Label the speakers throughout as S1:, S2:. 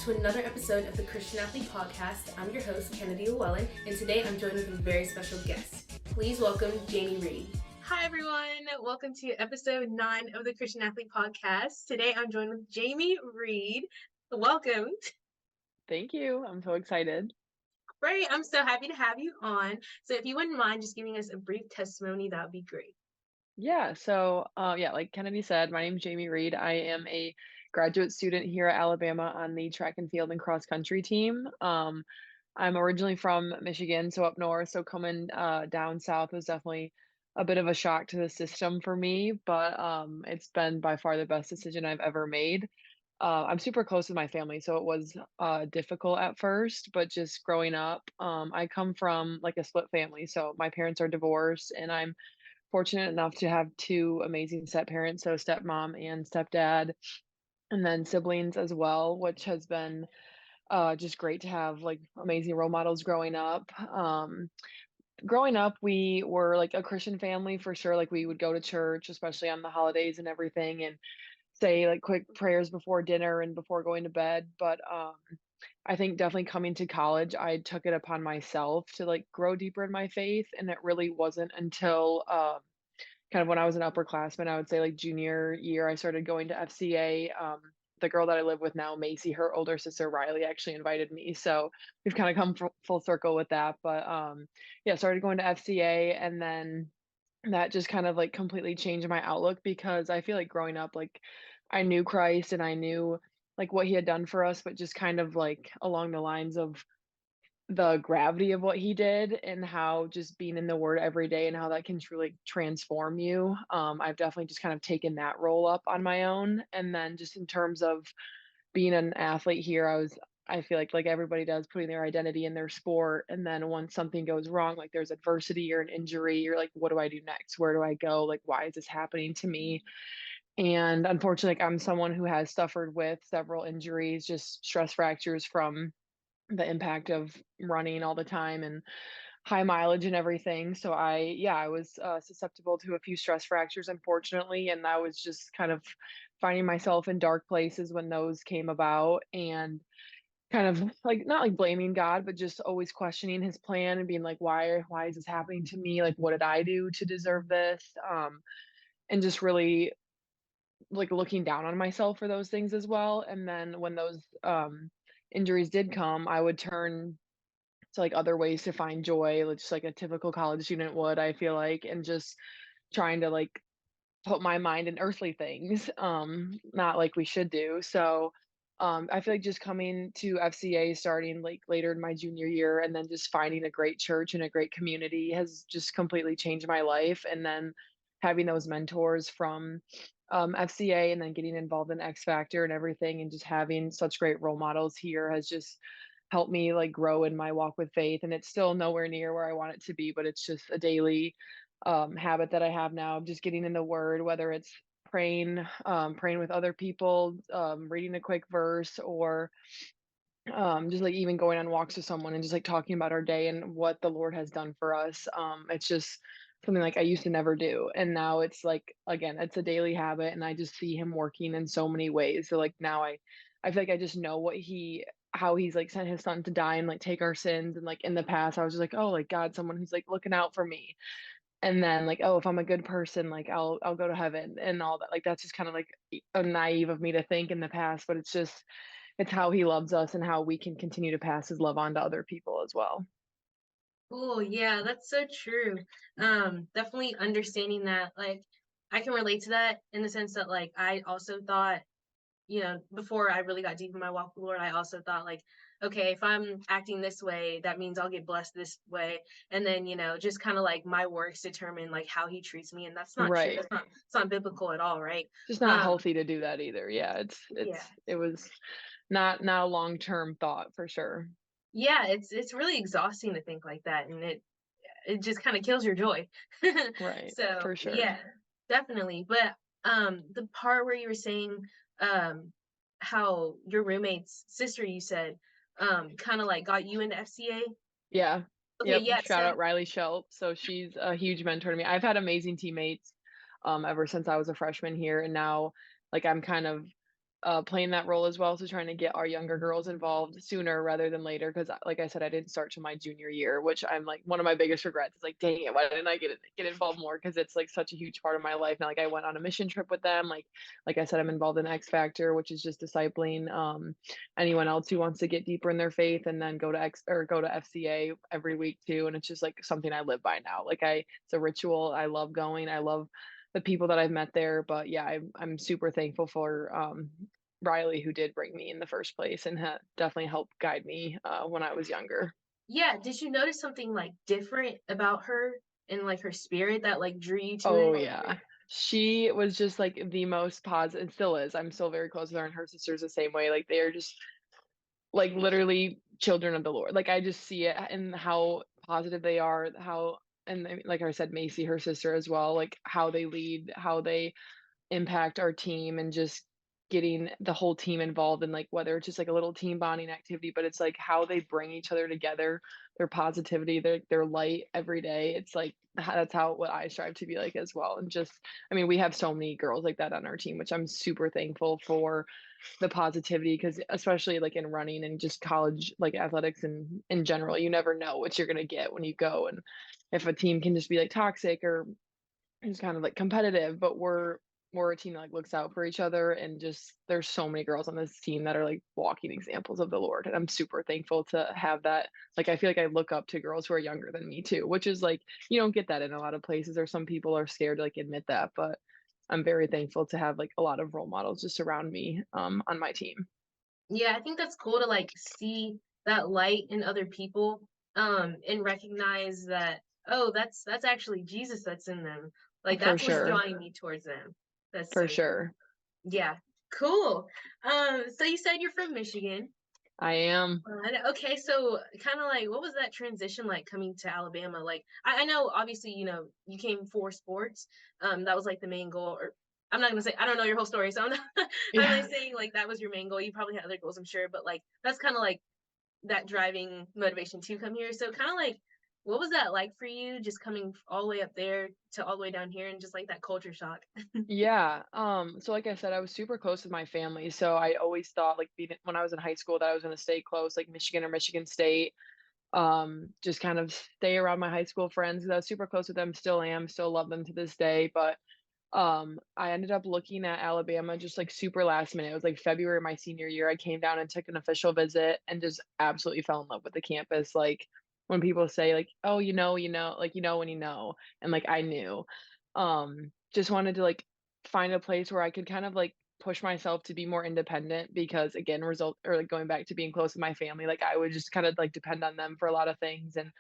S1: to another episode of the Christian Athlete Podcast. I'm your host, Kennedy Llewellyn, and today I'm joined with a very special guest. Please welcome Jami Reed.
S2: Hi, everyone. Welcome to episode 9 of the Christian Athlete Podcast. Today I'm joined with Jami Reed. Welcome.
S3: Thank you. I'm so excited.
S2: Great. I'm so happy to have you on. So if you wouldn't mind just giving us a brief testimony, that would be great.
S3: Like Kennedy said, my name is Jami Reed. I am a graduate student here at Alabama on the track and field and cross country team. I'm originally from Michigan, so up north. So coming down south was definitely a bit of a shock to the system for me, but it's been by far the best decision I've ever made. I'm super close with my family, so it was difficult at first, but just growing up, I come from like a split family. So my parents are divorced, and I'm fortunate enough to have two amazing step parents, so stepmom and stepdad, and then siblings as well, which has been just great to have like amazing role models growing up. Growing up, we were like a Christian family for sure. Like we would go to church, especially on the holidays and everything, and say like quick prayers before dinner and before going to bed. But I think definitely coming to college, I took it upon myself to like grow deeper in my faith, and it really wasn't until kind of when I was an upperclassman, I would say like junior year, I started going to FCA. The girl that I live with now, Macy, her older sister Riley actually invited me. So we've kind of come full circle with that. But yeah, started going to FCA, and then that just kind of like completely changed my outlook because I feel like growing up, like I knew Christ and I knew like what he had done for us, but just kind of like along the lines of the gravity of what he did and how just being in the word every day and how that can truly transform you. I've definitely just kind of taken that role up on my own. And then just in terms of being an athlete here, I feel like everybody does, putting their identity in their sport. And then once something goes wrong, like there's adversity or an injury, you're like, what do I do next? Where do I go? Like, why is this happening to me? And unfortunately, like, I'm someone who has suffered with several injuries, just stress fractures from the impact of running all the time and high mileage and everything. So I was susceptible to a few stress fractures, unfortunately. And I was just kind of finding myself in dark places when those came about, and kind of like not like blaming God, but just always questioning his plan and being like, why is this happening to me? Like, what did I do to deserve this? And just really like looking down on myself for those things as well. And then when those injuries did come, I would turn to like other ways to find joy, like just like a typical college student would, I feel like, and just trying to like put my mind in earthly things, not like we should do. So I feel like just coming to FCA starting like later in my junior year and then just finding a great church and a great community has just completely changed my life. And then having those mentors from FCA and then getting involved in X Factor and everything and just having such great role models here has just helped me like grow in my walk with faith. And it's still nowhere near where I want it to be, but it's just a daily habit that I have now of just getting in the word, whether it's praying with other people, reading a quick verse, or just like even going on walks with someone and just like talking about our day and what the Lord has done for us. It's just something like I used to never do. And now it's like, again, it's a daily habit, and I just see him working in so many ways. So like now I feel like I just know how he's like sent his son to die and like take our sins. And like in the past, I was just like, oh, like God, someone who's like looking out for me. And then like, oh, if I'm a good person, like I'll go to heaven and all that. Like that's just kind of like a naive of me to think in the past, but it's how he loves us and how we can continue to pass his love on to other people as well.
S2: Oh, yeah, that's so true. Definitely understanding that, like, I can relate to that in the sense that, like, I also thought, before I really got deep in my walk with the Lord, I also thought, like, okay, if I'm acting this way, that means I'll get blessed this way. And then, just kind of like my works determine like how he treats me. And that's not true.
S3: Right.
S2: It's not biblical at all, right?
S3: Just not
S2: Um,
S3: healthy to do that either. Yeah,
S2: yeah.
S3: it was not a long-term thought for sure.
S2: Yeah, it's really exhausting to think like that. And it just kind of kills your joy.
S3: Right.
S2: So
S3: For sure.
S2: yeah, definitely. But the part where you were saying um how your roommate's sister, you said, kind of like got you into FCA.
S3: Yeah.
S2: Okay,
S3: Yep.
S2: yeah.
S3: Shout
S2: So
S3: out Riley Shelp. So she's a huge mentor to me. I've had amazing teammates ever since I was a freshman here, and now like I'm kind of playing that role as well, so trying to get our younger girls involved sooner rather than later. Because, like I said, I didn't start till my junior year, which I'm like one of my biggest regrets is like, dang it, why didn't I get involved more? Because it's like such a huge part of my life now. Like I went on a mission trip with them. Like I said, I'm involved in X Factor, which is just discipling anyone else who wants to get deeper in their faith, and then go to FCA every week too. And it's just like something I live by now. It's a ritual. I love going. I love the people that I've met there. But yeah, I'm super thankful for Riley, who did bring me in the first place and definitely helped guide me when I was younger.
S2: Yeah, did you notice something like different about her and like her spirit that like drew you to
S3: Oh
S2: it?
S3: yeah. She was just like the most positive, and still is. I'm still very close with her, and her sister's the same way. Like they are just like literally children of the Lord. Like I just see it in how positive they are, how and like I said, Macy, her sister as well, like how they lead, how they impact our team, and just getting the whole team involved in like whether it's just like a little team bonding activity, but it's like how they bring each other together, their positivity, their light every day. It's like that's how what I strive to be like as well. And just I mean, we have so many girls like that on our team, which I'm super thankful for the positivity, because especially like in running and just college like athletics and in general, you never know what you're going to get when you go. And if a team can just be like toxic or it's kind of like competitive, but we're a team that like looks out for each other, and just there's so many girls on this team that are like walking examples of the Lord, and I'm super thankful to have that. Like I feel like I look up to girls who are younger than me too, which is like you don't get that in a lot of places, or some people are scared to like admit that, but I'm very thankful to have like a lot of role models just around me on my team.
S2: Yeah, I think that's cool to like see that light in other people, and recognize that, oh, that's actually Jesus that's in them. Like
S3: For
S2: that's what's
S3: sure.
S2: drawing me towards them. That's
S3: For
S2: so cool.
S3: sure.
S2: Yeah, cool. So you said you're from Michigan.
S3: I am.
S2: Okay, so kind of like, what was that transition like coming to Alabama? Like, I know obviously, you came for sports. That was like the main goal. Or I'm not gonna say I don't know your whole story, so I'm not I'm
S3: Yeah.
S2: not saying like that was your main goal. You probably had other goals, I'm sure, but like that's kind of like that driving motivation to come here. So kind of like, what was that like for you, just coming all the way up there to all the way down here, and just like that culture shock?
S3: Yeah. So like I said, I was super close with my family. So I always thought like when I was in high school that I was going to stay close, like Michigan or Michigan State. Just kind of stay around my high school friends, 'cause I was super close with them, still am, still love them to this day. But I ended up looking at Alabama just like super last minute. It was like February of my senior year. I came down and took an official visit and just absolutely fell in love with the campus. Like when people say like, "Oh, like when you know," and like I knew. Just wanted to like find a place where I could kind of like push myself to be more independent, because again, result or like going back to being close with my family, like I would just kind of like depend on them for a lot of things, and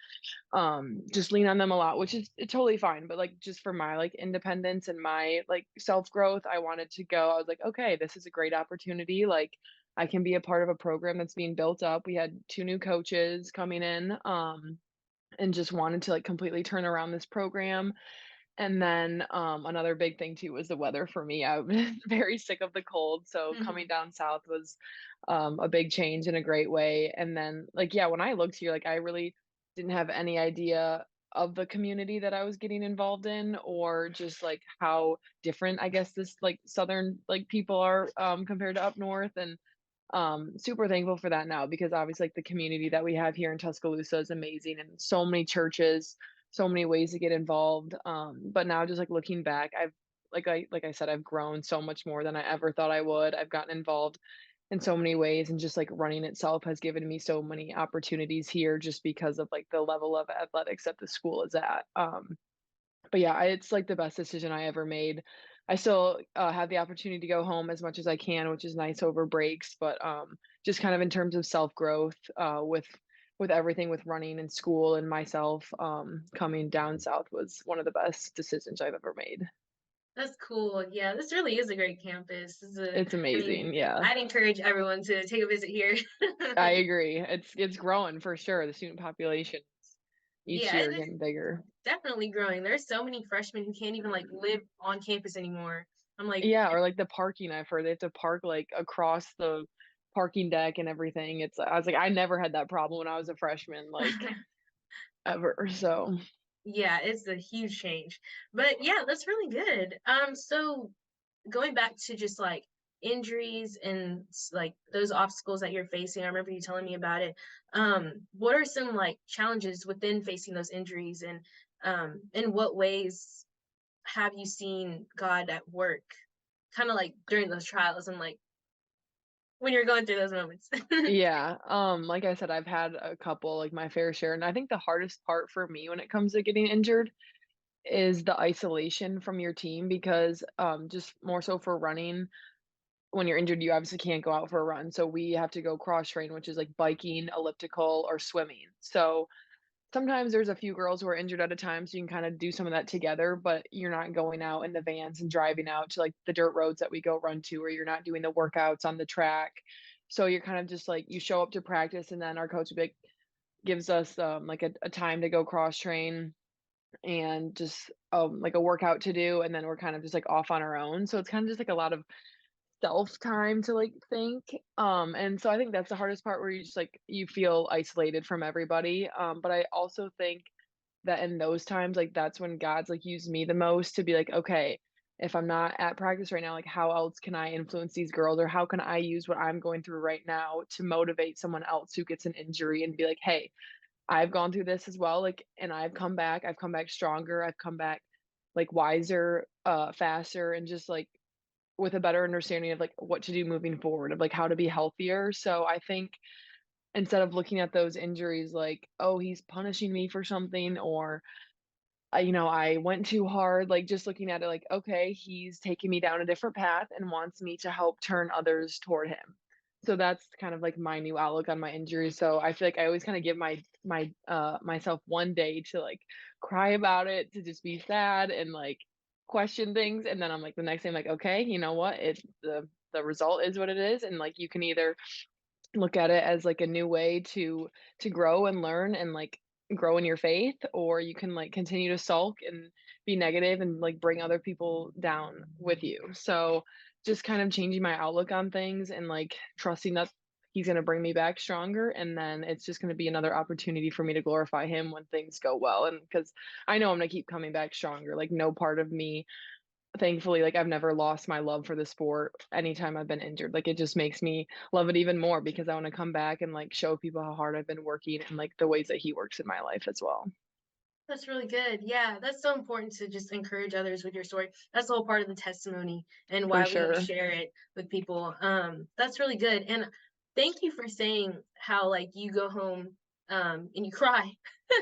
S3: just lean on them a lot, which is totally fine. But like just for my like independence and my like self growth, I wanted to go. I was like, okay, this is a great opportunity. Like I can be a part of a program that's being built up. We had two new coaches coming in, and just wanted to like completely turn around this program. And then another big thing too was the weather for me. I was very sick of the cold, so coming down south was a big change in a great way. And then like yeah, when I looked here, like I really didn't have any idea of the community that I was getting involved in, or just like how different I guess this like southern like people are compared to up north. And super thankful for that now, because obviously like the community that we have here in Tuscaloosa is amazing, and so many churches, so many ways to get involved. But now just like looking back, I've like I said, I've grown so much more than I ever thought I would. I've gotten involved in so many ways, and just like running itself has given me so many opportunities here just because of like the level of athletics that the school is at. But yeah, it's like the best decision I ever made. I still have the opportunity to go home as much as I can, which is nice over breaks. But just kind of in terms of self growth, with everything with running and school and myself, coming down south was one of the best decisions I've ever made.
S2: That's cool. Yeah, this really is a great campus.
S3: It's
S2: I mean,
S3: amazing. Yeah,
S2: I'd encourage everyone to take a visit here.
S3: I agree. It's growing for sure. The student population each
S2: Yeah,
S3: year
S2: it's
S3: getting bigger.
S2: definitely growing. There's so many freshmen who can't even like live on campus anymore. I'm like,
S3: Yeah, or like the parking, I've heard they have to park like across the parking deck and everything. I was like, I never had that problem when I was a freshman, like ever. So
S2: yeah, it's a huge change. But yeah, that's really good. So going back to just like injuries and like those obstacles that you're facing. I remember you telling me about it. What are some like challenges within facing those injuries, and in what ways have you seen God at work, kind of like during those trials and like when you're going through those moments?
S3: Yeah, like I said, I've had a couple, like my fair share, and I think the hardest part for me when it comes to getting injured is the isolation from your team because, just more so for running, when you're injured, you obviously can't go out for a run, so we have to go cross train, which is like biking, elliptical, or swimming. So sometimes there's a few girls who are injured at a time, so you can kinda do some of that together, but you're not going out in the vans and driving out to, like, the dirt roads that we go run to, or you're not doing the workouts on the track. So you're kind of just like you show up to practice, and then our coach would be like gives us, like, a time to go cross train and just, like, a workout to do, and then we're kind of just, like, off on our own. So it's kinda just, like, a lot of self time to, like, think, and so I think that's the hardest part where you just, like you feel isolated from everybody, but I also think that in those times, like, that's when God's, like, used me the most to be like, "Okay, if I'm not at practice right now, like, how else can I influence these girls, or how can I use what I'm going through right now to motivate someone else who gets an injury and be like, 'Hey, I've gone through this as well, like, and I've come back stronger, I've come back, like, wiser, faster, and just, like, with a better understanding of, like, what to do moving forward, of, like, how to be healthier.'" So I think instead of looking at those injuries like, "Oh, he's punishing me for something," or I went too hard, like, just looking at it like, "Okay, he's taking me down a different path and wants me to help turn others toward him." So that's kind of like my new outlook on my injuries. So I feel like I always kinda give myself one day to, like, cry about it, to just be sad and, like, question things, and then I'm like the next day I'm like, "Okay, you know what? The result is what it is," and, like, you can either look at it as like a new way to grow and learn and like grow in your faith, or you can like continue to sulk and be negative and like bring other people down with you. So just kind of changing my outlook on things and like trusting that he's going to bring me back stronger, and then it's just going to be another opportunity for me to glorify him when things go well, and because I know I'm going to keep coming back stronger. Like no part of me, thankfully, like, I've never lost my love for the sport anytime I've been injured. Like, it just makes me love it even more because I wanna come back and, like, show people how hard I've been working and, like, the ways that he works in my life as well.
S2: That's really good. Yeah, that's so important to just encourage others with your story. That's the whole part of the testimony and
S3: For
S2: why we want to
S3: sure.
S2: share it with people. That's really good. And thank you for saying how like you go home and you cry.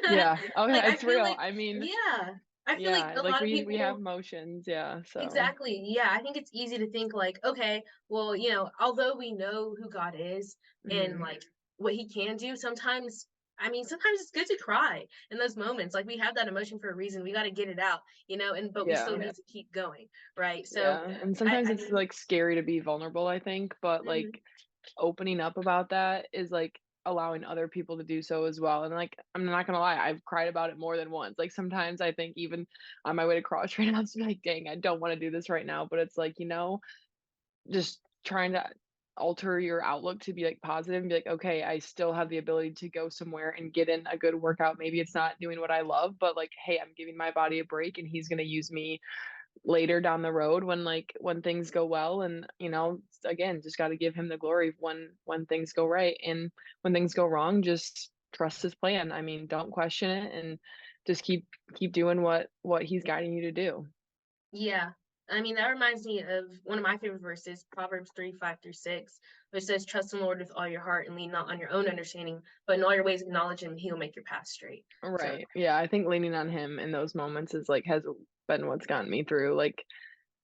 S3: Yeah. Oh,
S2: Like
S3: yeah,
S2: I
S3: it's
S2: feel
S3: real.
S2: like
S3: I mean,
S2: yeah, I feel like
S3: yeah,
S2: a
S3: like,
S2: lot of
S3: we have
S2: people.
S3: emotions, yeah, so
S2: Exactly. Yeah, I think it's easy to think like, okay, well, although we know who God is and
S3: mhm.
S2: like what he can do, sometimes I mean, sometimes it's good to cry in those moments. Like we have that emotion for a reason. We got to get it out, and but we still
S3: Yeah.
S2: need to keep going, right? So
S3: Yeah, and
S2: I
S3: sometimes
S2: I
S3: it's,
S2: think
S3: like, scary to be vulnerable, I think, but,
S2: mhm,
S3: like, opening up about that is, like, allowing other people to do so as well, and, like, I'm not gonna lie, I've cried about it more than once. Like, sometimes I think even on my way to cross train, I'll just be like, "Dang, I don't wanna do this right now," but it's like, just trying to alter your outlook to be, like, positive and be like, "Okay, I still have the ability to go somewhere and get in a good workout." Maybe it's not doing what I love, but, like, "Hey, I'm giving my body a break, and he's gonna use me later down the road when when things go well, and again, just got to give him the glory when things go right, and when things go wrong, just trust his plan. I mean, don't question it, and just keep doing what he's guiding you to do."
S2: yeah. I mean, that reminds me of one of my favorite verses, Proverbs 3:5-6, which says, "Trust in the Lord with all your heart and lean not on your own understanding, but in all your ways acknowledge him, he will make your path straight." So
S3: Right, yeah, I think leaning on him in those moments is like has been what's gotten me through like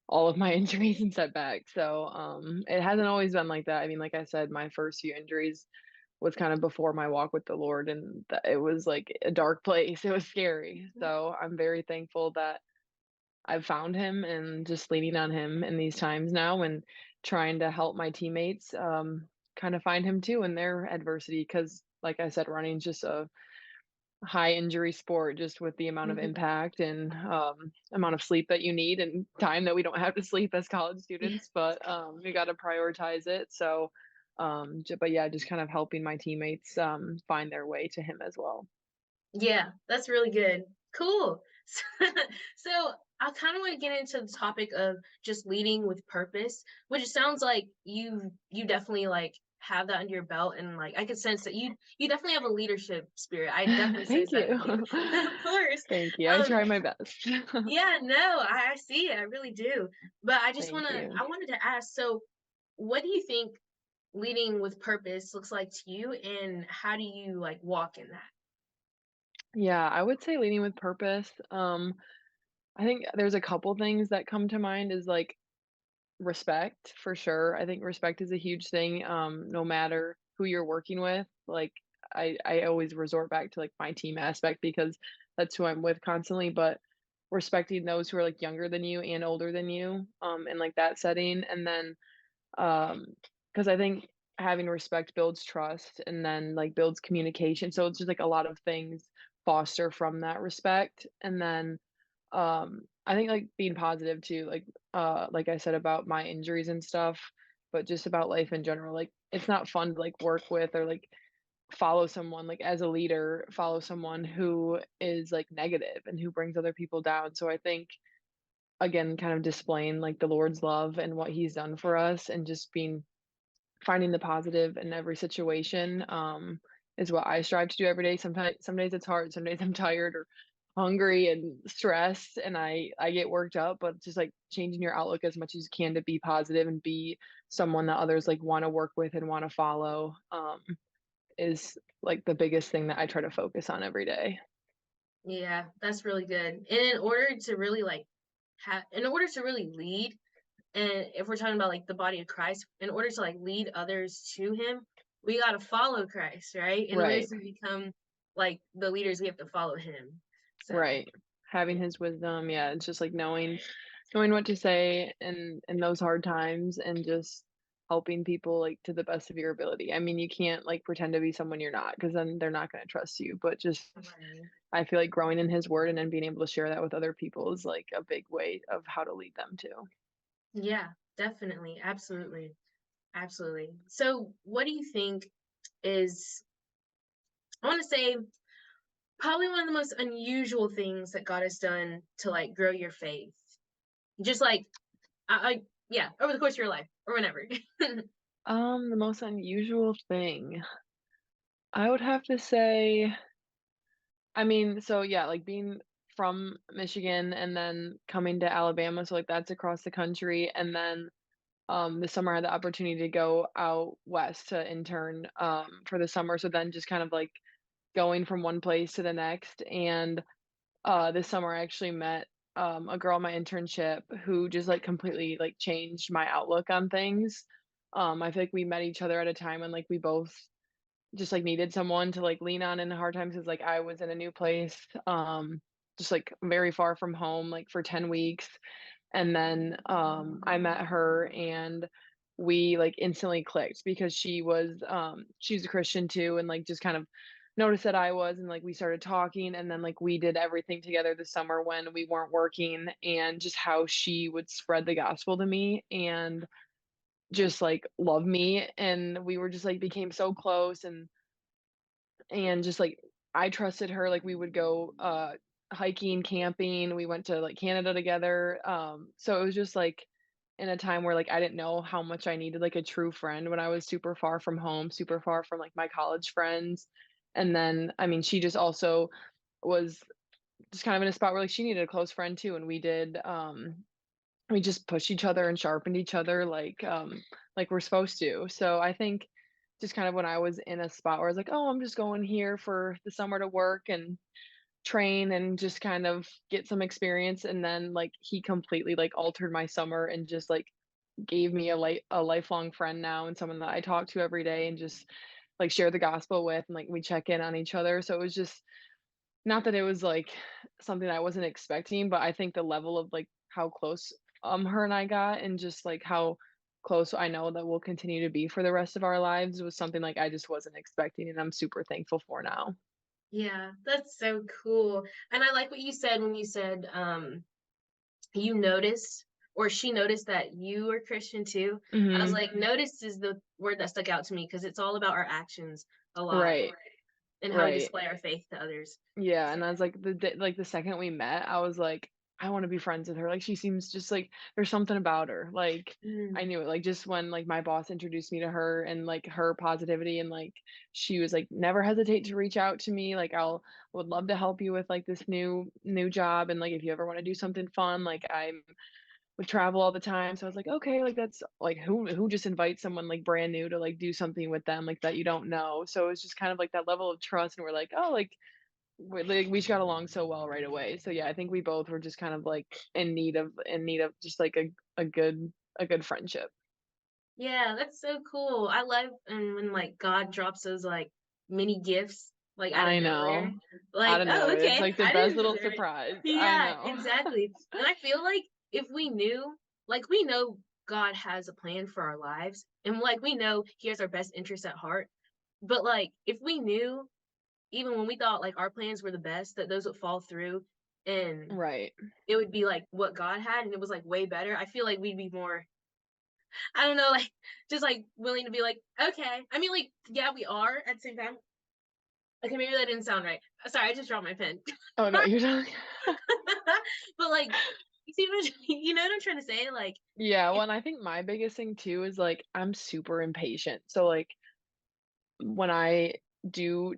S3: all of my injuries and setbacks. So it hasn't always been like that. I mean, like I said, my first few injuries was kind of before my walk with the Lord, and it was like a dark place. It was scary. So I'm very thankful that I've found him and just leaning on him in these times now, and trying to help my teammates kind of find him too in their adversity. Because, like I said, running's just a high injury sport, just with the amount of
S2: mhm.
S3: impact and amount of sleep that you need and time that we don't have to sleep as college
S2: Yeah.
S3: students. But we got to prioritize it. So, but yeah, just kind of helping my teammates find their way to him as well.
S2: Yeah, that's really good. Cool. So I kind of want to get into the topic of just leading with purpose, which it sounds like you definitely like have that under your belt, and like I could sense that you definitely have a leadership spirit. I definitely sense
S3: Thank
S2: that in
S3: you.
S2: you. Of course.
S3: Thank you. I
S2: Um,
S3: try my best.
S2: yeah, no, I see it. I really do. But
S3: Thank you.
S2: I wanted to ask, so what do you think leading with purpose looks like to you, and how do you like walk in that?
S3: Yeah, I would say leading with purpose. I think there's a couple things that come to mind is like respect for sure. I think respect is a huge thing, no matter who you're working with. Like I always resort back to like my team aspect because that's who I'm with constantly, but respecting those who are like younger than you and older than you, in like that setting. And then um, because I think having respect builds trust and then like builds communication. So it's just like a lot of things foster from that respect. And then I think, like, being positive too, like I said about my injuries and stuff, but just about life in general, like, it's not fun to, like, work with or, like, follow someone, like, as a leader, follow someone who is, like, negative and who brings other people down, so I think, again, kind of displaying, like, the Lord's love and what he's done for us and just finding the positive in every situation, is what I strive to do every day. Sometimes some days it's hard, some days I'm tired or hungry and stressed and I get worked up, but just like changing your outlook as much as you can to be positive and be someone that others like want to work with and want to follow, is like the biggest thing that I try to focus on every day.
S2: Yeah, that's really good. And in order to really like in order to really lead, and if we're talking about like the body of Christ, in order to like lead others to him, we got to follow Christ, right? In order
S3: Right.
S2: to become like the leaders, we have to follow him. So,
S3: Right. Having
S2: yeah.
S3: his wisdom, yeah, it's just like knowing what to say in those hard times and just helping people like to the best of your ability. I mean, you can't like pretend to be someone you're not because then they're not going to trust you, but just
S2: Right.
S3: I feel like growing in his word and then being able to share that with other people is like a big way of how to lead them too.
S2: Yeah, definitely. Absolutely. Absolutely. So, what do you think is, I want to say, probably one of the most unusual things that God has done to like grow your faith? Just like, yeah, over the course of your life or whenever.
S3: The most unusual thing. I would have to say, I mean, so yeah, like being from Michigan and then coming to Alabama, so like that's across the country, and then this summer I had the opportunity to go out west to intern for the summer. So then just kind of like going from one place to the next. And this summer I actually met a girl in my internship who just like completely like changed my outlook on things. I feel like we met each other at a time when like we both just, like, needed someone to, like, lean on in the hard times because like, I was in a new place, just, like, very far from home, like, for 10 weeks, and then, I met her, and we, like, instantly clicked because she's a Christian too, and, like, just kind of noticed that I was, and, like, we started talking, and then, like, we did everything together this summer when we weren't working, and just how she would spread the gospel to me, and just, like, love me, and we were just, like, became so close, and just, like, I trusted her, like, we would go, hiking, camping, we went to, like, Canada together, so it was just, like, in a time where, like, I didn't know how much I needed, like, a true friend when I was super far from home, super far from, like, my college friends, and then, I mean, she just also was just kind of in a spot where, like, she needed a close friend too, and we just pushed each other and sharpened each other like we're supposed to. So I think just kind of when I was in a spot where I was like, "Oh, I'm just going here for the summer to work and train and just kind of get some experience," and then, like, he completely, like, altered my summer and just, like, gave me a lifelong friend now and someone that I talk to every day and just, like, share the gospel with, and, like, we check in on each other. So it was just not that it was, like, something I wasn't expecting, but I think the level of, like, how close, her and I got and just, like, how close I know that we'll continue to be for the rest of our lives was something, like, I just wasn't expecting, and I'm super thankful for now.
S2: Yeah, that's so cool. And I like what you said when you said you noticed, or she noticed that you were Christian too. I was
S3: Mhm.
S2: like, notice is the word that stuck out to me because it's all about our actions a lot,
S3: Right,
S2: and how we
S3: right.
S2: display our faith to others.
S3: Yeah,
S2: So,
S3: and I was like, the second we met, I was like, I wanna be friends with her, like, she seems just like there's something about her, like, I
S2: Mm.
S3: knew it, like, just when, like, my boss introduced me to her and, like, her positivity and, like, she was like, "Never hesitate to reach out to me, like, would love to help you with, like, this new job, and, like, if you ever wanna do something fun, like, I'm would travel all the time." So I was like, "Okay, like, that's like, who just invites someone, like, brand new to, like, do something with them, like, that you don't know?" So it's just kind of like that level of trust, and we're like, "Oh, like, we just got along so well right away." So, yeah, I think we both were just kind of, like, in need of just, like, a good friendship.
S2: Yeah, that's so cool. I love when like God drops those like mini gifts like out of
S3: I
S2: nowhere.
S3: know.
S2: Like,
S3: Out of
S2: oh,
S3: nowhere, it's,
S2: okay,
S3: like, the
S2: I
S3: best
S2: didn't
S3: little
S2: deserve it.
S3: surprise. I
S2: Yeah,
S3: know.
S2: exactly. And I feel like if we knew, like we know God has a plan for our lives, and like we know He has our best interests at heart. But like if we knew, even when we thought like our plans were the best, that those would fall through, and
S3: Right.
S2: it would be like what God had, and it was like way better. I feel like we'd be more, I don't know, like, just, like, willing to be like, "Okay." I mean, like, yeah, we are at the same time. Okay, maybe that didn't sound right. Sorry, I just dropped my pen.
S3: Oh, no, you're telling
S2: But, like, you see what you know what I'm trying to say? Like,
S3: Yeah, well,
S2: it
S3: and I think my biggest thing too is, like, I'm super impatient. So, like, when I do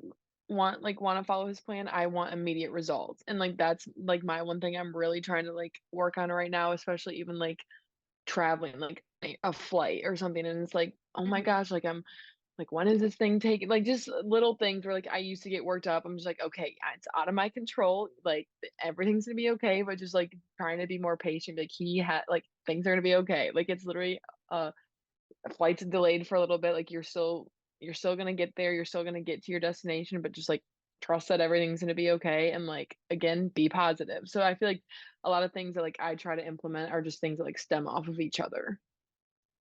S3: wanna follow his plan, I want immediate results, and, like, that's, like, my one thing I'm really trying to, like, work on right now, especially even, like, traveling, like, a flight or something, and it's like, "Oh my
S2: mhm,
S3: gosh," like, I'm like, "When is this thing taking?" Like, just little things where, like, I used to get worked up. I'm just like, "Okay, yeah, it's out of my control, like, everything's gonna be okay," but just, like, trying to be more patient, like, things are gonna be okay. Like, it's literally, uh a flight's delayed for a little bit, like, you're still gonna get there, you're still gonna get to your destination, but just, like, trust that everything's gonna be okay and, like, again, be positive. So I feel like a lot of things that, like, I try to implement are just things that, like, stem off of each other.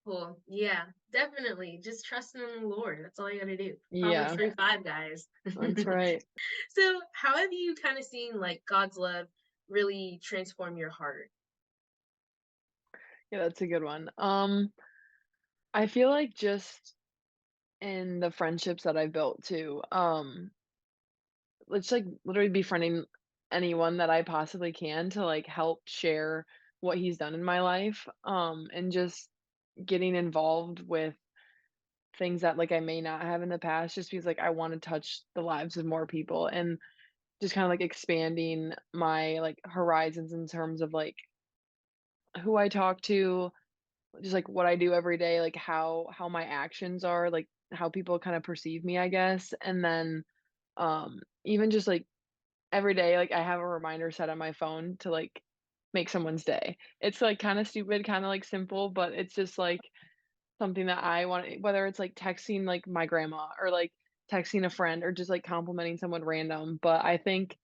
S2: cool. Yeah, definitely. Just trusting in the Lord. That's all you gotta do. Proverbs
S3: Yeah,
S2: 3:5, guys.
S3: that's right.
S2: So, how have you kinda seen, like, God's love really transform your heart?
S3: Yeah, that's a good one. I feel like just in the friendships that I've built too, it's, like, literally befriending anyone that I possibly can to, like, help share what he's done in my life, and just getting involved with things that, like, I may not have in the past just because, like, I wanna touch the lives of more people and just kinda, like, expanding my, like, horizons in terms of, like, who I talk to, just, like, what I do every day, like, how my actions are, like, how people kinda perceive me, I guess, and then, even just, like, every day, like, I have a reminder set on my phone to, like, make someone's day. It's, like, kinda stupid, kinda, like, simple, but it's just, like, something that I want, whether it's, like, texting, like, my grandma or, like, texting a friend or just, like, complimenting someone random, but I think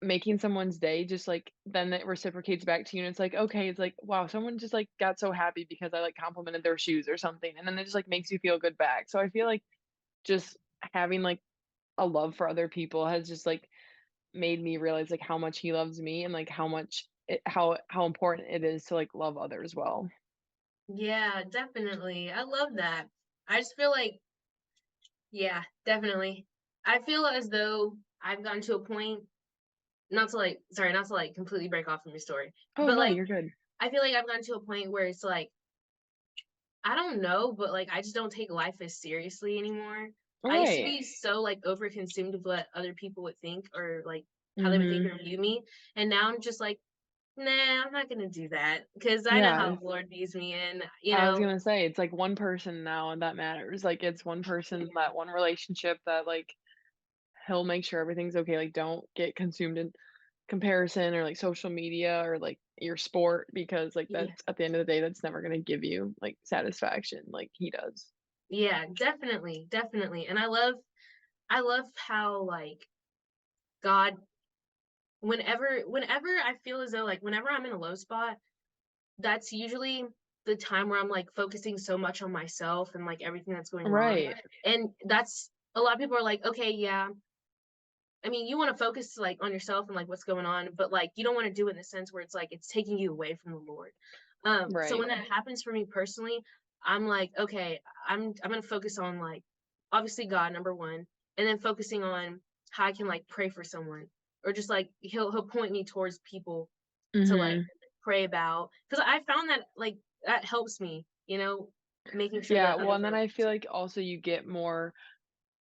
S3: making someone's day just, like, then it reciprocates back to you, and it's like, okay, it's like, wow, someone just, like, got so happy because I, like, complimented their shoes or something, and then it just, like, makes you feel good back. So I feel like just having, like, a love for other people has just, like, made me realize, like, how much he loves me and, like, how important it is to, like, love others well.
S2: Yeah, definitely. I love that. I just feel like, yeah, definitely. I feel as though I've gotten to a point, not to like, sorry, not to like completely break off from your story,
S3: Oh,
S2: but
S3: no,
S2: like,
S3: you're good.
S2: I feel like I've gotten to a point where it's like, I don't know, but like, I just don't take life as seriously anymore. I used to
S3: Right.
S2: be so like overconsumed with what other people would think, or like how they would think
S3: Mhm.
S2: or view me. And now I'm just like, nah, I'm not gonna do that because I know how
S3: Yeah.
S2: the Lord views me, and you
S3: I was
S2: know,
S3: gonna say, it's, like, one person now and that matters, like, it's one person, that one relationship that, like, he'll make sure everything's okay, like, don't get consumed in comparison or, like, social media or, like, your sport because, like,
S2: yeah,
S3: that's at the end of the day, that's never gonna give you, like, satisfaction like he does.
S2: yeah, definitely, definitely. And I love how like God, whenever I feel as though like whenever I'm in a low spot, that's usually the time where I'm like focusing so much on myself and like everything that's going wrong.
S3: Right.
S2: And that's a lot of people are like, okay, yeah. I mean, you want to focus like on yourself and like what's going on, but like you don't want to do it in the sense where it's like it's taking you away from the Lord. So
S3: Right.
S2: when that happens for me personally, I'm like, okay, I'm gonna focus on like obviously God number one, and then focusing on how I can like pray for someone, or just like he'll point me towards people to like
S3: Mhm.
S2: pray about, because I found that like that helps me, making sure
S3: Yeah,
S2: that
S3: well,
S2: others
S3: and then
S2: are
S3: I
S2: okay
S3: feel
S2: too.
S3: like also you get more,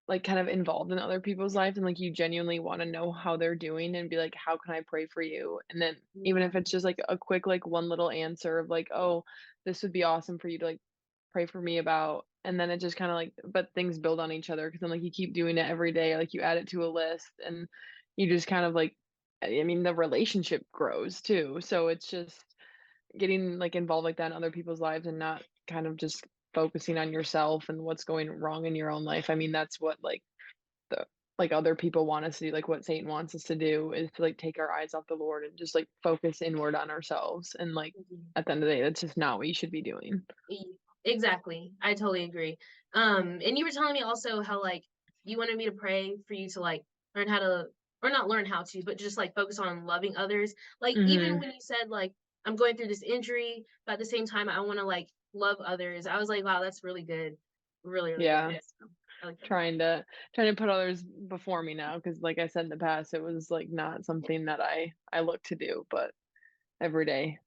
S3: like, kind of involved in other people's lives and, like, you genuinely wanna know how they're doing and be like, "How can I pray for you?" And then even
S2: Yeah.
S3: if it's just, like, a quick, like, one little answer of, like, "Oh, this would be awesome for you to, like, pray for me about," and then it just kinda, like but things build on each other because then, like, you keep doing it every day, like, you add it to a list, and you just kind of, like I mean, the relationship grows too, so it's just getting, like, involved like that in other people's lives and not kind of just focusing on yourself and what's going wrong in your own life. I mean, that's what, the other people want us to do, like, what Satan wants us to do is to, like, take our eyes off the Lord and just, like, focus inward on ourselves, and, like,
S2: Mhm.
S3: at the end of the day, that's just not what you should be doing.
S2: Exactly. I totally agree. And you were telling me also how like you wanted me to pray for you to like learn how to, or not learn how to, but just like focus on loving others. Like even
S3: Mhm.
S2: when you said like I'm going through this injury, but at the same time I want to like love others. I was like, wow, that's really good. Really, really good.
S3: Yeah.
S2: So, I like that a lot.
S3: Trying to put others before me now, because like I said in the past, it was, like, not something that I look to do, but every day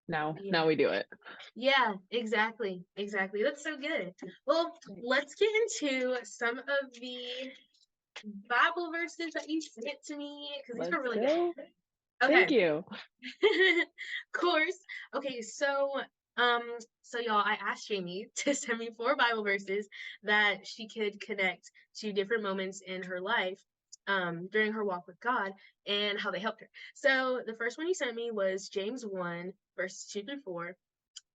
S3: now
S2: Yeah.
S3: we do it.
S2: Yeah, exactly. Exactly. That's so good. Well, let's get into some of the Bible verses that you sent to me because these were
S3: Let's
S2: really
S3: go.
S2: good.
S3: Thank
S2: Okay.
S3: you.
S2: Course. Okay, so y'all, I asked Jamie to send me 4 Bible verses that she could connect to different moments in her life during her walk with God and how they helped her. So the first one you sent me was James 1, verses 2 through 4,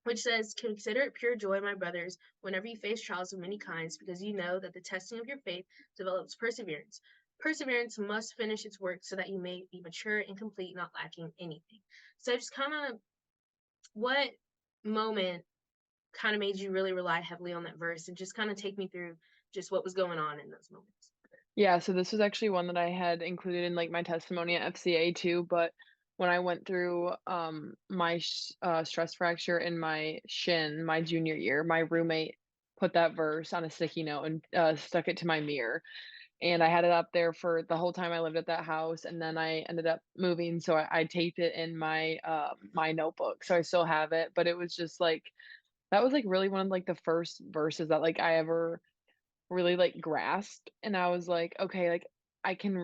S2: which says, "Consider it pure joy, my brothers, whenever you face trials of many kinds, because you know that the testing of your faith develops perseverance. Perseverance must finish its work so that you may be mature and complete, not lacking anything." So just kind of what moment kind of made you really rely heavily on that verse and just kind of take me through just what was going on in those moments.
S3: Yeah, so this was actually one that I had included in, like, my testimony at FCA too, but when I went through, my stress fracture in my shin my junior year, my roommate put that verse on a sticky note and, stuck it to my mirror, and I had it up there for the whole time I lived at that house, and then I ended up moving, so I taped it in my notebook, so I still have it, but it was just, like that was, like, really one of, like, the first verses that, like, I ever really, like, grasped, and I was like, "Okay, I can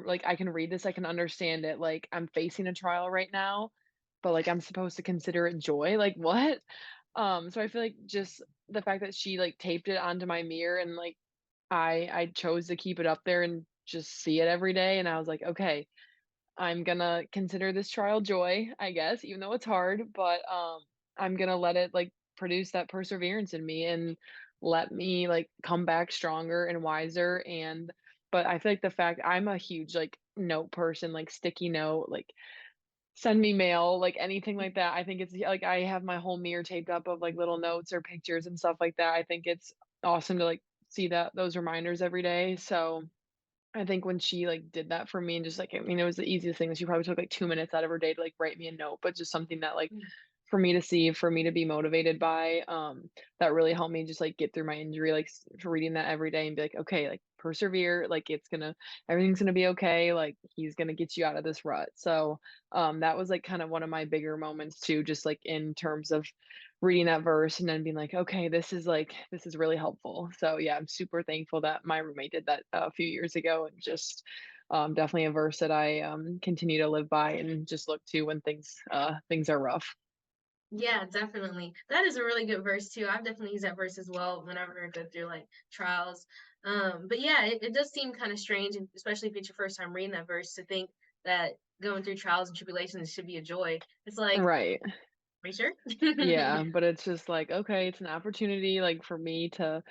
S3: read this, I can understand it, like, I'm facing a trial right now, but, like, I'm supposed to consider it joy, like, what?" So I feel like just the fact that she, like, taped it onto my mirror and, like, I chose to keep it up there and just see it every day, and I was like, "Okay, I'm gonna consider this trial joy, I guess, even though it's hard, but, I'm gonna let it, like, produce that perseverance in me and let me, like, come back stronger and wiser, and but I feel like the fact I'm a huge, like, note person, like, sticky note, like, send me mail, like, anything like that. I think it's like, I have my whole mirror taped up of, like, little notes or pictures and stuff like that. I think it's awesome to, like, see those reminders every day, so I think when she, like, did that for me and just, like I mean, it was the easiest thing, she probably took, like, 2 minutes out of her day to, like, write me a note, but just something that, like,
S2: Mm.
S3: for me to see, for me to be motivated by, that really helped me just, like, get through my injury, like, reading that every day and be like, "Okay, like, persevere, like, everything's gonna be okay, like, he's gonna get you out of this rut." So, that was, like, kind of one of my bigger moments too, just, like, in terms of reading that verse and then being like, "Okay, this is really helpful." So, yeah, I'm super thankful that my roommate did that a few years ago and just, definitely a verse that I, continue to live by and just look to when things are rough.
S2: Yeah, definitely. That is a really good verse too. I've definitely used that verse as well whenever I go through like trials. But yeah, it does seem kind of strange, and especially if it's your first time reading that verse, to think that going through trials and tribulations should be a joy. It's like,
S3: Right.
S2: are you sure?
S3: Yeah, but it's just like, okay, it's an opportunity, like, for me to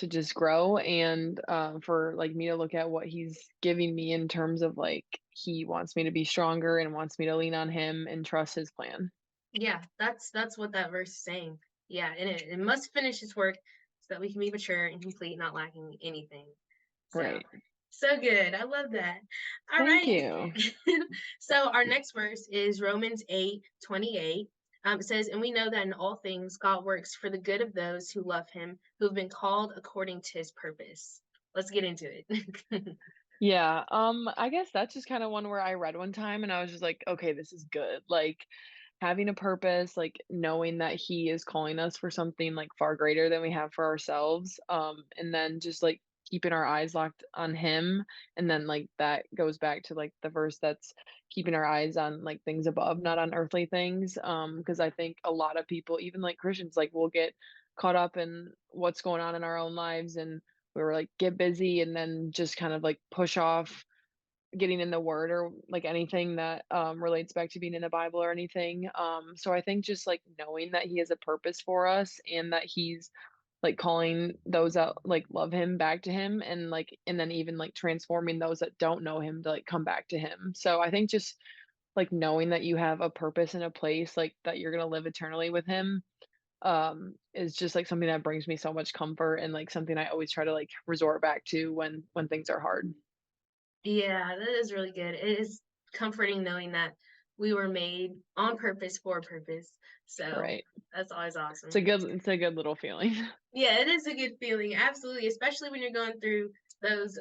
S3: just grow and, for, like, me to look at what he's giving me in terms of, like, he wants me to be stronger and wants me to lean on him and trust his plan.
S2: Yeah, that's what that verse is saying. Yeah, and it must finish its work so that we can be mature and complete, not lacking anything. So
S3: Right.
S2: so good. I love that. All
S3: Thank
S2: right.
S3: you.
S2: So our next verse is Romans 8:28. It says, "And we know that in all things God works for the good of those who love him, who have been called according to his purpose." Let's get into it.
S3: Yeah, I guess that's just kinda one where I read one time and I was just like, "Okay, this is good." Like, having a purpose, like knowing that he is calling us for something like far greater than we have for ourselves. And then just like keeping our eyes locked on him. And then like that goes back to like the verse that's keeping our eyes on like things above, not on earthly things. Because I think a lot of people, even like Christians, like will get caught up in what's going on in our own lives and we were like get busy and then just kind of like push off getting in the word or like anything that relates back to being in the Bible or anything. So I think just like knowing that he has a purpose for us and that he's like calling those that like love him back to him and like and then even like transforming those that don't know him to like come back to him. So I think just like knowing that you have a purpose and a place like that you're gonna live eternally with him is just like something that brings me so much comfort and like something I always try to like resort back to when things are hard.
S2: Yeah, that is really good. It is comforting knowing that we were made on purpose for a purpose. So
S3: Right.
S2: that's always
S3: It's
S2: awesome.
S3: a good it's a good little feeling.
S2: Yeah, it is a good feeling. Absolutely, especially when you're going through those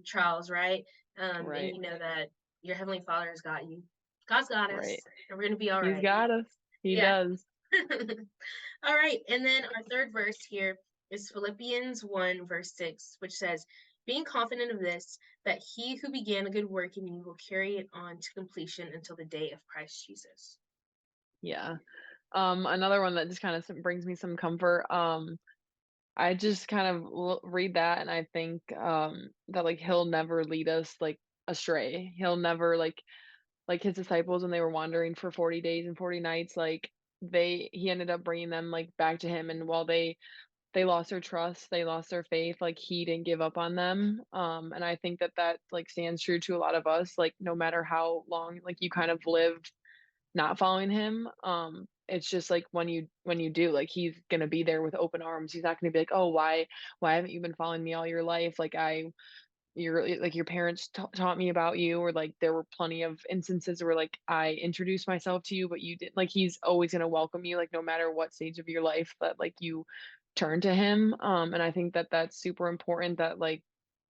S2: trials, right? And
S3: Right,
S2: you know that your heavenly Father has got you. God's got us,
S3: right.
S2: and we're gonna be all
S3: He's
S2: right.
S3: got us. He
S2: Yeah.
S3: does.
S2: All right. And then our third verse here is Philippians 1, verse 6, which says, being confident of this, that he who began a good work in you will carry it on to completion until the day of Christ Jesus.
S3: Yeah. Another one that just kind of brings me some comfort. I just kind of read that and I think that like he'll never lead us like astray. He'll never like his disciples when they were wandering for 40 days and 40 nights like he ended up bringing them like back to him and while they lost their trust, they lost their faith, like, he didn't give up on them, and I think that that, like, stands true to a lot of us, like, no matter how long, like, you kind of lived not following him, it's just, like, when you do, like, he's gonna be there with open arms, he's not gonna be like, "Oh, why haven't you been following me all your life? Like, your parents taught me about you," or, like, there were plenty of instances where, like, I introduced myself to you, but you didn't like, he's always gonna welcome you, like, no matter what stage of your life that, like, you turn to him, and I think that that's super important that, like,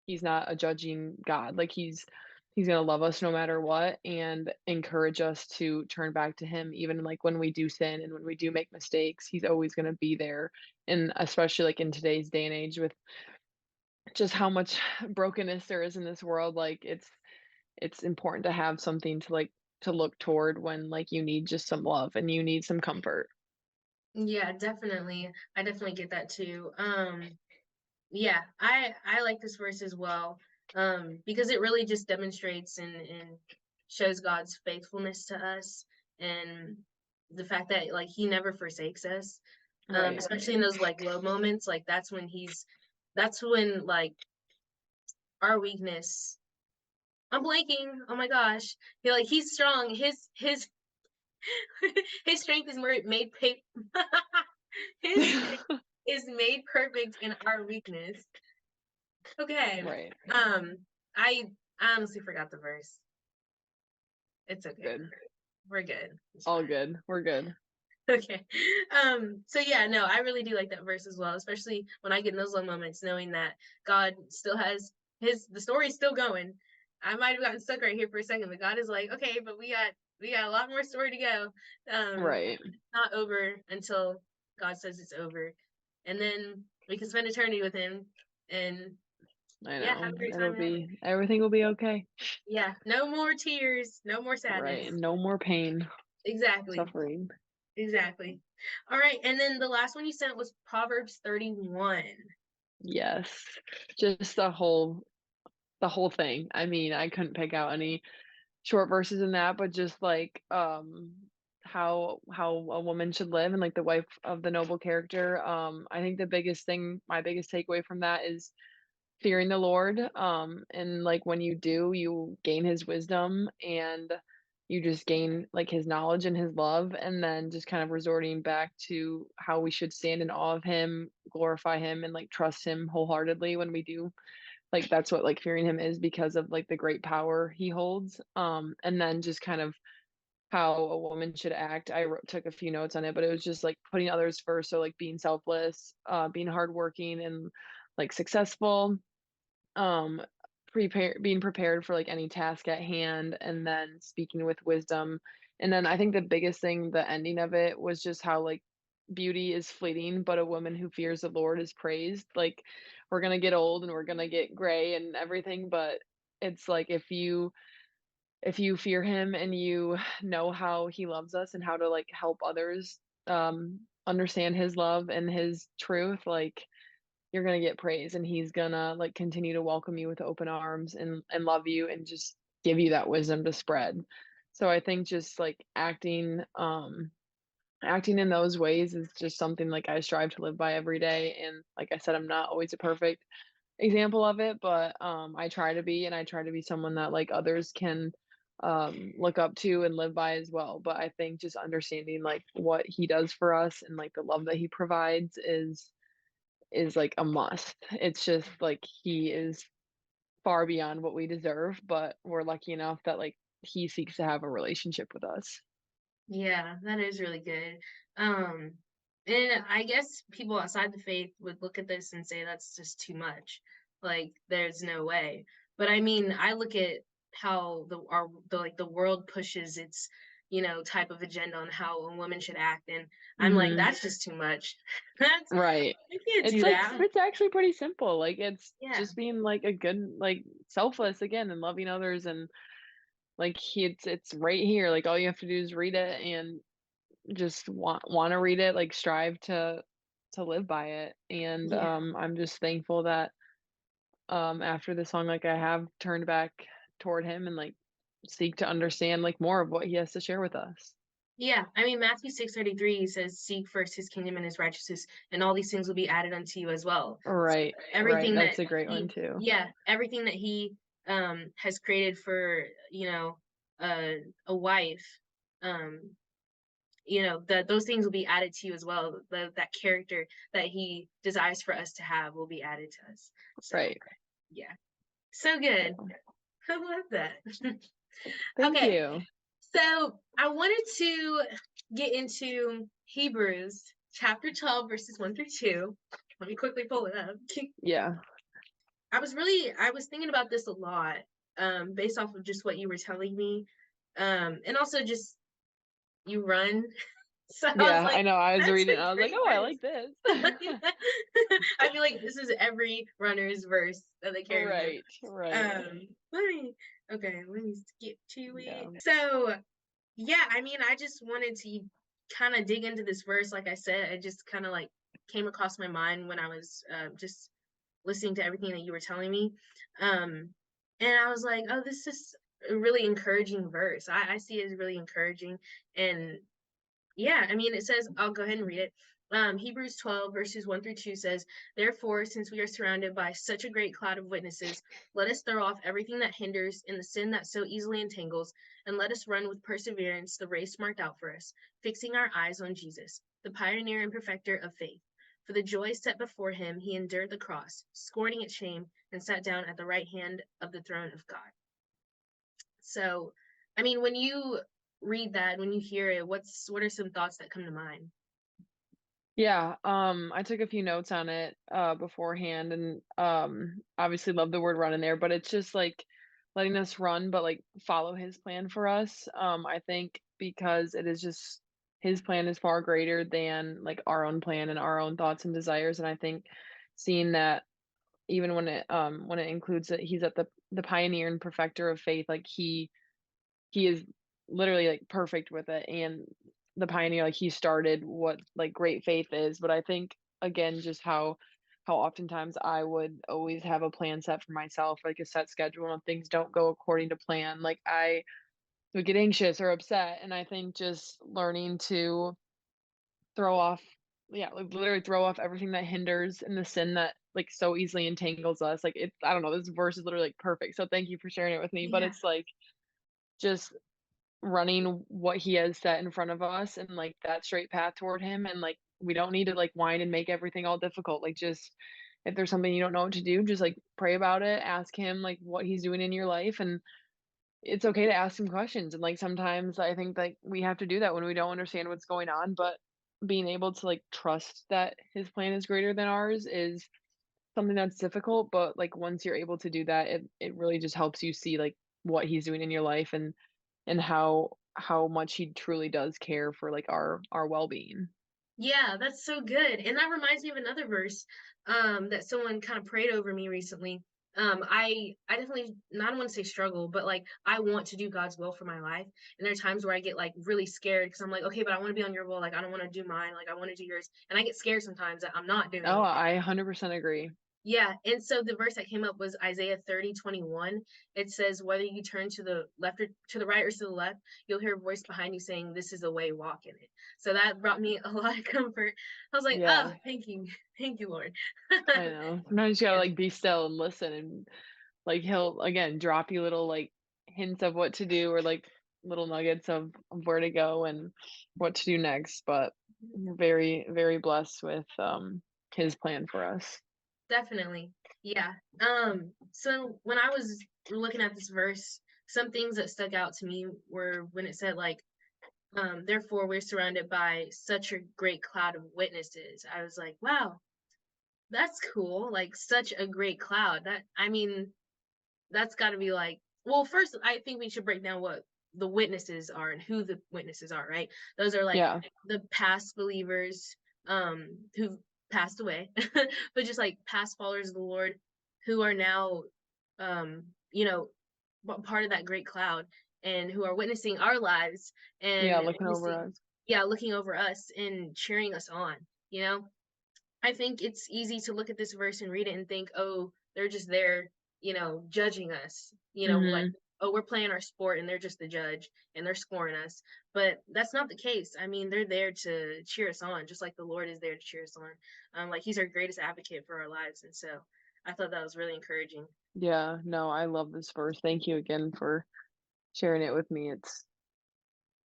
S3: he's not a judging God, like, he's gonna love us no matter what and encourage us to turn back to him even, like, when we do sin and when we do make mistakes, he's always gonna be there, and especially, like, in today's day and age with just how much brokenness there is in this world, like, it's important to have something to, like to look toward when, like, you need just some love and you need some comfort.
S2: Yeah, definitely. I definitely get that too. Yeah, I like this verse as well. Because it really just demonstrates and shows God's faithfulness to us and the fact that like he never forsakes us.
S3: Right.
S2: Especially in those like low moments, like that's when like our weakness. I'm blanking. Oh my gosh. He's strong. His his strength is made his strength is made perfect in our weakness. Okay.
S3: Right.
S2: Um, I honestly forgot the verse. It's okay.
S3: Good.
S2: We're good. It's
S3: All
S2: fine.
S3: good. We're good.
S2: Okay. So yeah, no, I really do like that verse as well, especially when I get in those low moments, knowing that God still has the story's still going. I might have gotten stuck right here for a second, but God is like, okay, but we got a lot more story to go.
S3: Right.
S2: It's not over until God says it's over. And then we can spend eternity with him and
S3: I
S2: yeah, have
S3: know.
S2: a great
S3: It'll
S2: time in heaven.
S3: be everything will be okay.
S2: Yeah, no more tears, no more
S3: Right.
S2: sadness.
S3: And no more pain,
S2: Exactly.
S3: suffering.
S2: Exactly. All right, and then the last one you sent was Proverbs 31.
S3: Yes. Just the whole thing. I mean, I couldn't pick out any short verses in that, but just like how a woman should live and like the wife of the noble character. I think the biggest thing, my biggest takeaway from that is fearing the Lord. And like when you do, you gain his wisdom and you just gain like his knowledge and his love, and then just kind of resorting back to how we should stand in awe of him, glorify him, and like trust him wholeheartedly when we do. Like that's what like fearing him is because of like the great power he holds. And then just kind of how a woman should act. Took a few notes on it, but it was just like putting others first. So like being selfless, being hardworking and like successful, um being prepared for like any task at hand and then speaking with wisdom And then I think the biggest thing, the ending of it was just how, like, beauty is fleeting, but a woman who fears the Lord is praised. Like, we're gonna get old and we're gonna get gray and everything, but it's like if you fear him and you know how he loves us and how to, like, help others, understand his love and his truth, like, you're gonna get praise and he's gonna, like, continue to welcome you with open arms and love you and just give you that wisdom to spread. So I think just, like, acting in those ways is just something, like, I strive to live by every day, and like I said, I'm not always a perfect example of it, but, I try to be, and I try to be someone that, like, others can, look up to and live by as well. But I think just understanding, like, what he does for us and, like, the love that he provides is, like, a must. It's just, like, he is far beyond what we deserve, but we're lucky enough that, like, he seeks to have a relationship with us.
S2: Yeah, that is really good. Um, and I guess people outside the faith would look at this and say that's just too much. Like, there's no way. But I mean, I look at how the world pushes its, type of agenda on how a woman should act, and I'm like,
S3: Mhm.
S2: that's just too much. That's
S3: Right.
S2: I can't do that.
S3: It's actually pretty simple, like, it's
S2: Yeah.
S3: just being, like, a good like, selfless again and loving others and, like, it's right here, like, all you have to do is read it and just wanna read it, like, strive to live by it, and,
S2: Yeah.
S3: I'm just thankful that, after the song, like, I have turned back toward him and, like, seek to understand, like, more of what he has to share with us.
S2: Yeah, I mean, Matthew 6:33 says, "Seek first his kingdom and his righteousness, and all these things will be added unto you as well." So
S3: Right,
S2: everything that
S3: that's a great one
S2: he,
S3: too.
S2: yeah, everything that he has created for, a wife, um, that those things will be added to you as well. That character that he desires for us to have will be added to us. So
S3: Right.
S2: yeah, so good.
S3: Yeah.
S2: I love that.
S3: Thank
S2: Okay,
S3: you.
S2: so I wanted to get into Hebrews chapter 12, verses 1 through 2. Let me quickly pull it up.
S3: Yeah.
S2: I was thinking about this a lot, based off of just what you were telling me. And also just you run. So I was
S3: Yeah,
S2: like,
S3: I know, I was
S2: that's
S3: reading
S2: a
S3: it, I was like,
S2: great
S3: "Oh, I
S2: verse.
S3: like this."
S2: I feel like this is every runner's verse that they carry with them.
S3: Right, right.
S2: Um, let me skip to
S3: Yeah.
S2: it. So yeah, I mean, I just wanted to kind of dig into this verse. Like I said, it just kind of like came across my mind when I was just listening to everything that you were telling me. Um, and I was like, oh, this is a really encouraging verse. I see it as really encouraging. And yeah, I mean, it says, I'll go ahead and read it. Hebrews 12, verses 1 through 2 says, "Therefore, since we are surrounded by such a great cloud of witnesses, let us throw off everything that hinders and the sin that so easily entangles, and let us run with perseverance the race marked out for us, fixing our eyes on Jesus, the pioneer and perfecter of faith. For the joy set before him, he endured the cross, scorning its shame, and sat down at the right hand of the throne of God." So, I mean, when you read that, when you hear it, what are some thoughts that come to mind?
S3: Yeah, I took a few notes on it, beforehand and, obviously love the word run in there, but it's just, like, letting us run, but, like, follow his plan for us, I think because it is just his plan is far greater than, like, our own plan and our own thoughts and desires, and I think seeing that even when it includes that he's at the pioneer and perfecter of faith, like, he is literally, like, perfect with it, and the pioneer, like, he started what, like, great faith is, but I think, again, just how oftentimes I would always have a plan set for myself, like a set schedule, and if things don't go according to plan, like, I would get anxious or upset, and I think just learning to throw off yeah, like, literally throw off everything that hinders and the sin that, like, so easily entangles us, like, I don't know, this verse is literally, like, perfect, so thank you for sharing it with me, but
S2: Yeah.
S3: it's, like, just running what he has set in front of us and, like, that straight path toward him, and, like, we don't need to, like, whine and make everything all difficult, like, just if there's something you don't know what to do, just, like, pray about it, ask him, like, what he's doing in your life, and it's okay to ask him questions, and, like, sometimes I think, like, we have to do that when we don't understand what's going on, but being able to, like, trust that his plan is greater than ours is something that's difficult, but, like, once you're able to do that, it really just helps you see, like, what he's doing in your life and how much he truly does care for like our well-being.
S2: Yeah, that's so good. And that reminds me of another verse that someone kind of prayed over me recently. I definitely not want to say struggle, but like I want to do God's will for my life. And there are times where I get like really scared because I'm like, okay, but I want to be on your will. Like I don't want to do mine. Like I want to do yours. And I get scared sometimes that I'm not doing
S3: Oh,
S2: it.
S3: I 100% agree.
S2: Yeah, and so the verse that came up was Isaiah 30:21. It says, whether you turn to the left or to the right or to the left, you'll hear a voice behind you saying, this is the way, walk in it. So that brought me a lot of comfort. I was like, oh,
S3: Yeah,
S2: thank you. Thank you, Lord.
S3: I know. Sometimes you gotta
S2: Yeah,
S3: like be still and listen, and like he'll again drop you little like hints of what to do, or like little nuggets of where to go and what to do next. But we're very, very blessed with his plan for us.
S2: definitely. Yeah. So when I was looking at this verse, some things that stuck out to me were when it said like, therefore we're surrounded by such a great cloud of witnesses. I was like, wow, that's cool. Like such a great cloud. That I mean, that's got to be like, well, first I think we should break down what the witnesses are and who the witnesses are, right? Those are like
S3: Yeah,
S2: the past believers who've passed away, but just like past followers of the Lord who are now you know, part of that great cloud and who are witnessing our lives
S3: yeah,
S2: and
S3: looking over
S2: witnessing,
S3: us.
S2: yeah, looking over us and cheering us on, you know? I think it's easy to look at this verse and read it and think, oh, they're just there, judging us, like,
S3: Hmm.
S2: oh, we're playing our sport and they're just the judge and they're scoring us. But that's not the case. I mean, they're there to cheer us on, just like the Lord is there to cheer us on. Like he's our greatest advocate for our lives. And so I thought that was really encouraging.
S3: Yeah, no, I love this verse. Thank you again for sharing it with me. It's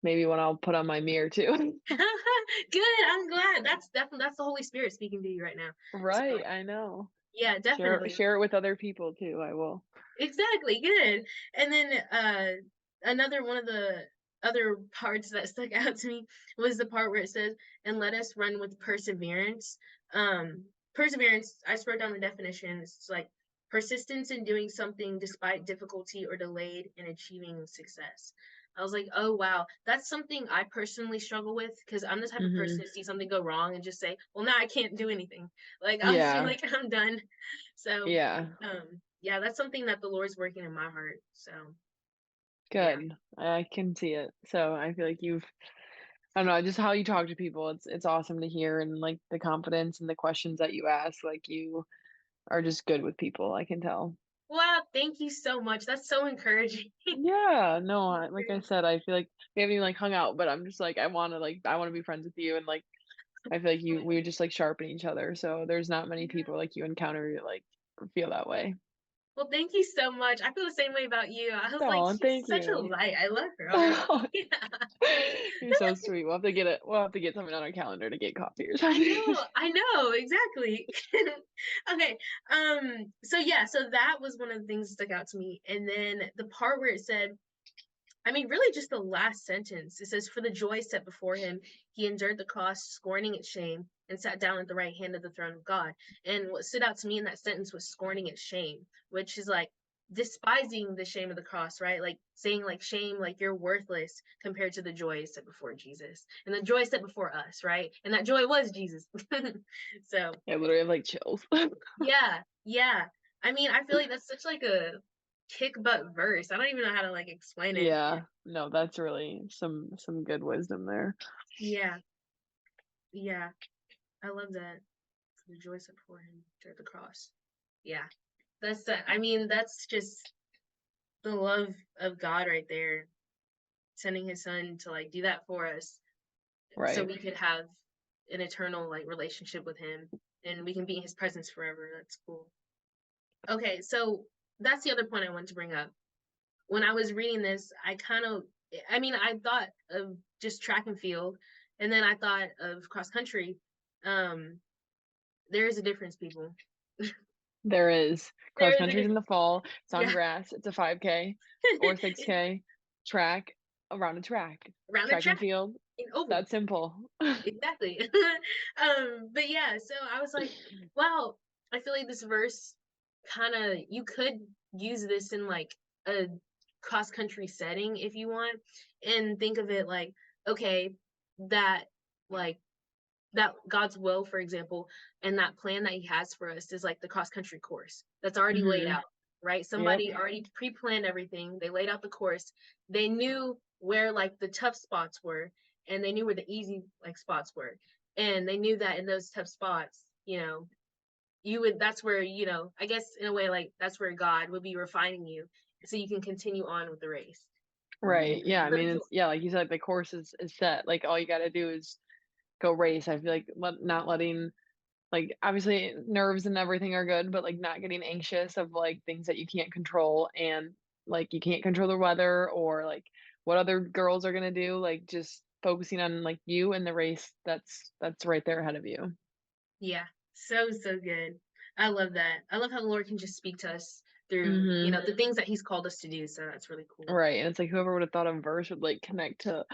S3: maybe one I'll put on my mirror too.
S2: Good. I'm glad. That's the Holy Spirit speaking to you right now. So
S3: Right, I know.
S2: yeah, definitely.
S3: Share it with other people too, I will.
S2: Exactly, good. And then another one of the other parts that stuck out to me was the part where it says, "And let us run with perseverance." Perseverance, I just wrote down the definition. It's like persistence in doing something despite difficulty or delayed in achieving success. I was like, oh wow, that's something I personally struggle with because I'm the type of
S3: Hmm.
S2: person to see something go wrong and just say, well, now I can't do anything. Like I'll just be
S3: Yeah,
S2: like, I'm done. So
S3: yeah,
S2: yeah, that's something that the Lord's working in my heart. So yeah.
S3: good. I can see it. So I feel like I don't know, just how you talk to people, it's awesome to hear, and like the confidence and the questions that you ask, like you are just good with people, I can tell.
S2: Wow, thank you so much. That's so encouraging.
S3: Yeah, no, like I said, I feel like we haven't even like hung out, but I'm just like I want to be friends with you, and like I feel like we would just like sharpen each other. So there's not many people like you encounter like feel that way.
S2: Well, thank you so much. I feel the same way about you. I was like,
S3: Oh,
S2: she's
S3: thank
S2: such a
S3: you.
S2: light. I love her. I was like, yeah.
S3: You're so sweet. We'll have to get something on our calendar to get coffee or
S2: I
S3: something.
S2: know, I know, exactly. Okay. So yeah, so that was one of the things that stuck out to me. And then the part where it said, I mean, really just the last sentence. It says, for the joy set before him, he endured the cross, scorning its shame, and sat down at the right hand of the throne of God. And what stood out to me in that sentence was scorning its shame, which is like despising the shame of the cross, right? Like saying like shame, like you're worthless compared to the joy set before Jesus. And the joy set before us, right? And that joy was Jesus. So
S3: I literally have like chills.
S2: yeah, yeah. I mean, I feel like that's such like a kick butt verse. I don't even know how to like explain it.
S3: Yeah, no, that's really some good wisdom there.
S2: Yeah, yeah. I love that. The joy set before him at the cross. Yeah. I mean, that's just the love of God right there, sending his son to like do that for us so
S3: Right.
S2: we could have an eternal like relationship with him and we can be in his presence forever. That's cool. Okay, so that's the other point I wanted to bring up. When I was reading this, I mean, I thought of just track and field, and then I thought of cross country. Um, there is a difference, people.
S3: There is.
S2: There
S3: Cross
S2: is a
S3: country's in
S2: difference.
S3: the fall. It's on
S2: Yeah.
S3: grass. It's a 5K or 6K. Track around a track.
S2: Around the
S3: Track and
S2: track
S3: field.
S2: in oval.
S3: That's simple.
S2: Exactly. But yeah, so I was like, wow, I feel like this verse kind of, you could use this in like a cross country setting, if you want, and think of it like, okay, that like that God's will, for example, and that plan that he has for us is like the cross country course that's already laid
S3: Mhm.
S2: out, right?
S3: Yep.
S2: Somebody already pre-planned everything. They laid out the course. They knew where like the tough spots were, and they knew where the easy like spots were. And they knew that in those tough spots, that's where, I guess in a way, like that's where God would be refining you so you can continue on with the race.
S3: Right. Yeah. I
S2: So
S3: mean,
S2: cool.
S3: it's yeah, like you said, the course is set. Like all you got to do is go race. I feel like not letting like obviously nerves and everything are good, but like not getting anxious of like things that you can't control and like you can't control the weather or like what other girls are gonna do. Like just focusing on like you and the race that's right there ahead of you.
S2: Yeah, so good. I love that. I love how the Lord can just speak to us through,
S3: Mhm.
S2: the things that he's called us to do. So that's really cool.
S3: Right. And it's like whoever would have thought a verse would like connect to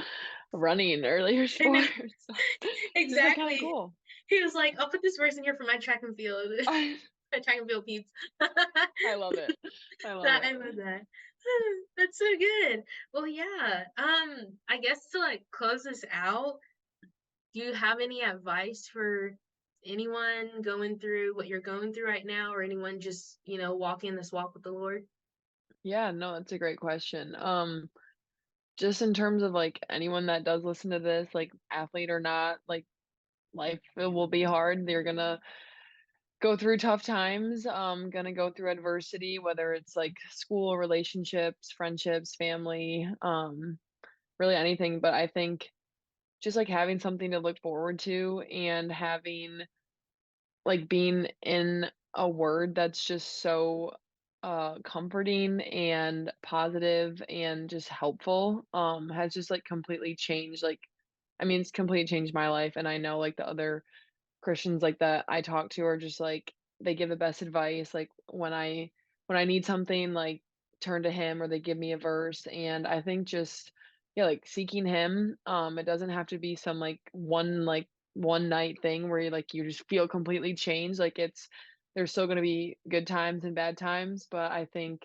S3: running or your
S2: I know.
S3: sport. So it's just like kind of
S2: Exactly.
S3: cool.
S2: He was like, I'll put this verse in here for my track and field,
S3: I
S2: my track and field peeps.
S3: love it. I love
S2: That
S3: it.
S2: I love that. That's so good. Well, yeah. I guess to like close this out, do you have any advice for anyone going through what you're going through right now, or anyone just, walking this walk with the Lord?
S3: Yeah, no, that's a great question. Just in terms of like anyone that does listen to this, like athlete or not, like life it will be hard. They're gonna go through tough times, gonna go through adversity, whether it's like school, relationships, friendships, family, really anything. But I think just like having something to look forward to and having like being in a word that's just so comforting and positive and just helpful has just like completely changed like I mean it's completely changed my life and I know like the other Christians like that I talk to are just like they give the best advice like when I need something like turn to him or they give me a verse and I think just yeah like seeking him it doesn't have to be some like one night thing where you just feel completely changed like it's there's still going to be good times and bad times but I think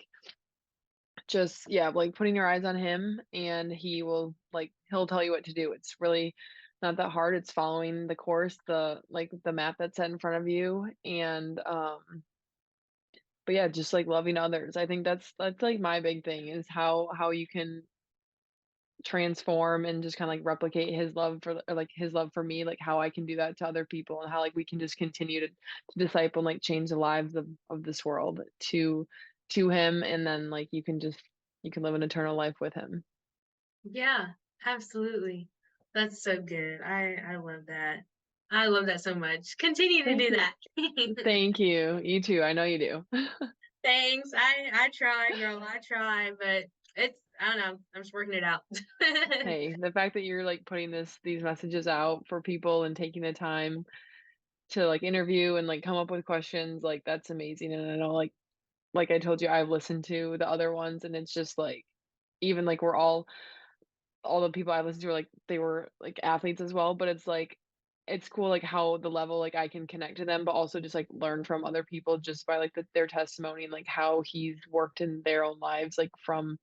S3: just yeah, like putting your eyes on him and he'll tell you what to do. It's really not that hard. It's following the course, the map that's set in front of you and but yeah, just like loving others. I think that's like my big thing is how you can transform and just kind of like replicate his love for or like his love for me, like how I can do that to other people and how like we can just continue to disciple and like change the lives of this world to him and then like you can live an eternal life with him.
S2: Yeah, absolutely. That's so good. I love that. I love that so much. Continue to
S3: Thank
S2: do
S3: you.
S2: that.
S3: Thank you. You too. I know you do.
S2: Thanks. I try, girl. I try, but I don't know. I'm just working it out.
S3: Hey, the fact that you're like putting these messages out for people and taking the time to like interview and like come up with questions, like that's amazing. And I know like I told you, I've listened to the other ones and it's just like even like we're all the people I listened to were like they were like athletes as well, but it's like it's cool like how the level like I can connect to them, but also just like learn from other people just by like their testimony and like how he's worked in their own lives, like from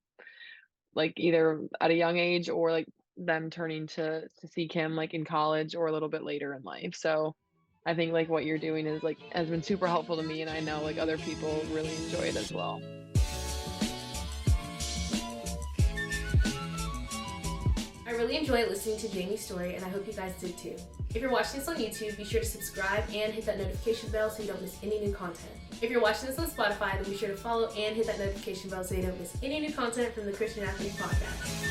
S3: like either at a young age or like them turning to seek him like in college or a little bit later in life. So I think like what you're doing is like has been super helpful to me and I know like other people really enjoy it as well.
S1: I really enjoyed listening to Jami's story, and I hope you guys did too. If you're watching this on YouTube, be sure to subscribe and hit that notification bell so you don't miss any new content. If you're watching this on Spotify, then be sure to follow and hit that notification bell so you don't miss any new content from the Christian Athlete Podcast.